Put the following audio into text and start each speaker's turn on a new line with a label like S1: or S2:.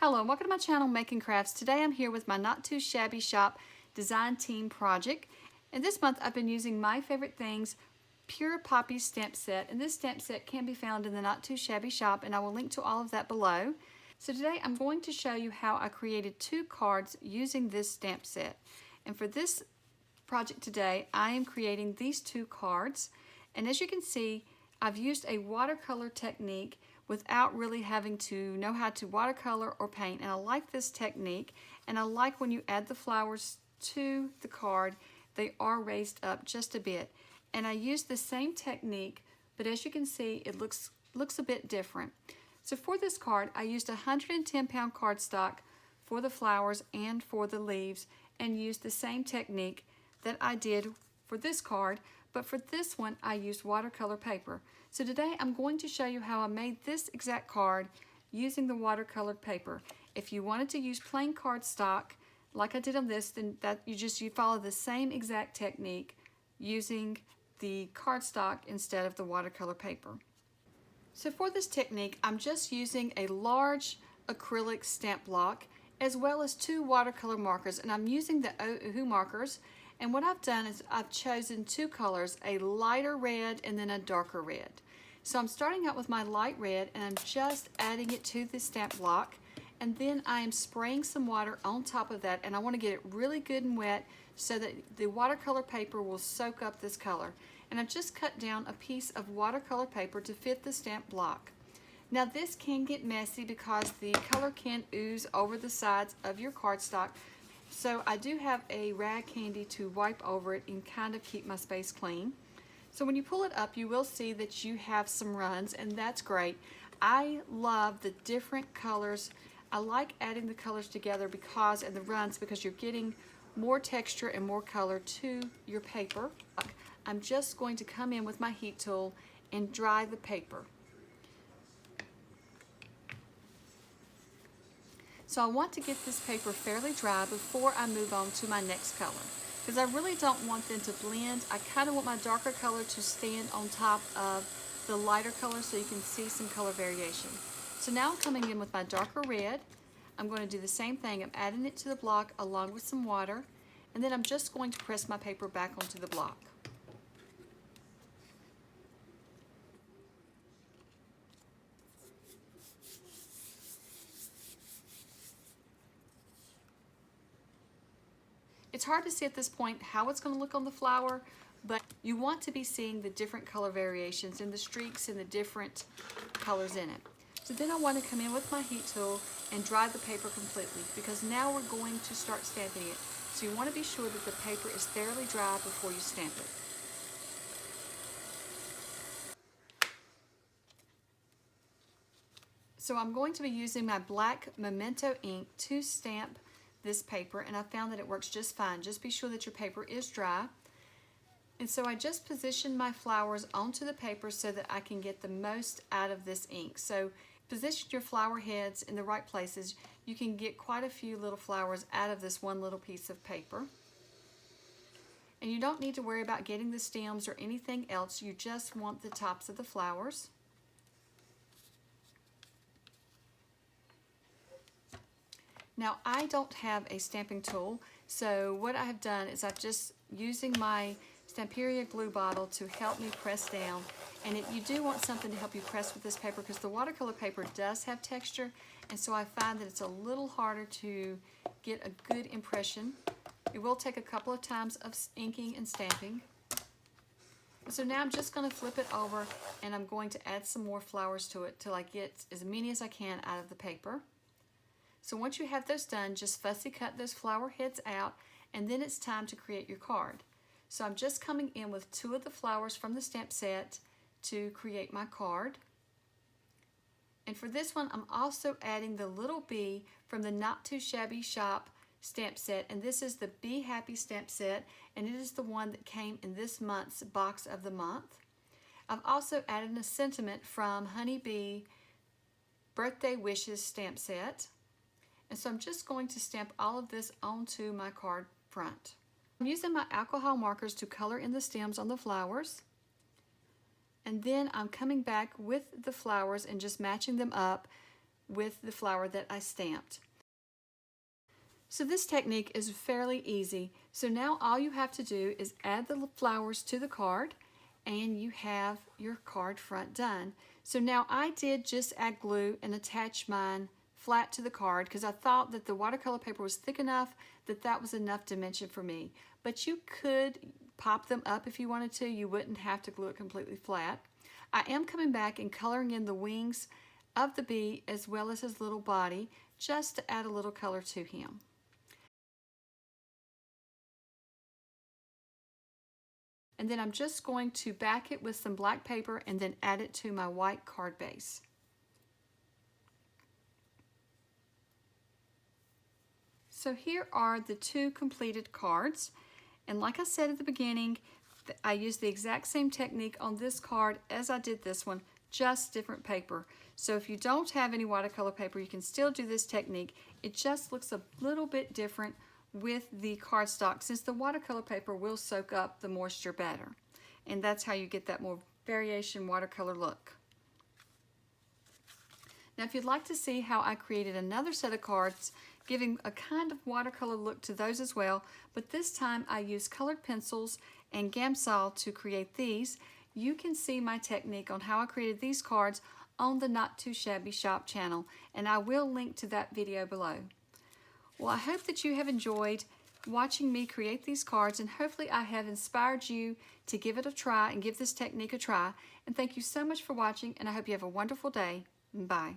S1: Hello, welcome to my channel, Making Crafts. Today I'm here with my Not Too Shabby Shop Design Team project. And this month I've been using My Favorite Things Pure Poppies stamp set. And this stamp set can be found in the Not Too Shabby Shop, and I will link to all of that below. So today I'm going to show you how I created 2 cards using this stamp set. And for this project today, I am creating these 2 cards. And as you can see, I've used a watercolor technique without really having to know how to watercolor or paint. And I like this technique, and I like when you add the flowers to the card, they are raised up just a bit. And I use the same technique, but as you can see, it looks a bit different. So for this card, I used 110-pound cardstock for the flowers and for the leaves, and used the same technique that I did for this card, but for this one, I used watercolor paper. So today I'm going to show you how I made this exact card using the watercolored paper. If you wanted to use plain cardstock, like I did on this, then you follow the same exact technique using the cardstock instead of the watercolor paper. So for this technique, I'm just using a large acrylic stamp block as well as 2 watercolor markers, and I'm using the Oahu markers. And what I've done is I've chosen 2 colors, a lighter red and then a darker red. So I'm starting out with my light red, and I'm just adding it to the stamp block, and then I am spraying some water on top of that, and I want to get it really good and wet so that the watercolor paper will soak up this color. And I've just cut down a piece of watercolor paper to fit the stamp block. Now this can get messy because the color can ooze over the sides of your cardstock. So I do have a rag handy to wipe over it and kind of keep my space clean. So when you pull it up, you will see that you have some runs, and that's great. I love the different colors. I like adding the colors together and the runs, because you're getting more texture and more color to your paper. I'm just going to come in with my heat tool and dry the paper. So I want to get this paper fairly dry before I move on to my next color, because I really don't want them to blend. I kind of want my darker color to stand on top of the lighter color so you can see some color variation. So now I'm coming in with my darker red. I'm going to do the same thing. I'm adding it to the block along with some water, and then I'm just going to press my paper back onto the block. It's hard to see at this point how it's going to look on the flower, but you want to be seeing the different color variations and the streaks and the different colors in it. So then I want to come in with my heat tool and dry the paper completely, because now we're going to start stamping it. So you want to be sure that the paper is thoroughly dry before you stamp it. So I'm going to be using my black Memento ink to stamp this paper, and I found that it works just fine. Just be sure that your paper is dry. And so I just position my flowers onto the paper so that I can get the most out of this ink. So position your flower heads in the right places. You can get quite a few little flowers out of this one little piece of paper. And you don't need to worry about getting the stems or anything else. You just want the tops of the flowers. Now I don't have a stamping tool, so what I have done is I've just using my Stamperia glue bottle to help me press down. And you do want something to help you press with this paper, because the watercolor paper does have texture, and so I find that it's a little harder to get a good impression. It will take a couple of times of inking and stamping. So now I'm just going to flip it over, and I'm going to add some more flowers to it till I get as many as I can out of the paper. So once you have those done, just fussy cut those flower heads out, and then it's time to create your card. So I'm just coming in with 2 of the flowers from the stamp set to create my card. And for this one, I'm also adding the little bee from the Not Too Shabby Shop stamp set, and this is the Be Happy stamp set, and it is the one that came in this month's box of the month. I've also added a sentiment from Honeybee Birthday Wishes stamp set. And so I'm just going to stamp all of this onto my card front. I'm using my alcohol markers to color in the stems on the flowers. And then I'm coming back with the flowers and just matching them up with the flower that I stamped. So this technique is fairly easy. So now all you have to do is add the flowers to the card and you have your card front done. So now I did just add glue and attach mine flat to the card because I thought that the watercolor paper was thick enough that that was enough dimension for me. But you could pop them up if you wanted to. You wouldn't have to glue it completely flat. I am coming back and coloring in the wings of the bee as well as his little body just to add a little color to him. And then I'm just going to back it with some black paper and then add it to my white card base. So here are the two completed cards. And like I said at the beginning, I used the exact same technique on this card as I did this one, just different paper. So if you don't have any watercolor paper, you can still do this technique. It just looks a little bit different with the cardstock since the watercolor paper will soak up the moisture better. And that's how you get that more variation watercolor look. Now if you'd like to see how I created another set of cards giving a kind of watercolor look to those as well, but this time I used colored pencils and Gamsol to create these, you can see my technique on how I created these cards on the Not Too Shabby Shop channel, and I will link to that video below. Well, I hope that you have enjoyed watching me create these cards, and hopefully I have inspired you to give it a try and give this technique a try. And thank you so much for watching, and I hope you have a wonderful day. Bye.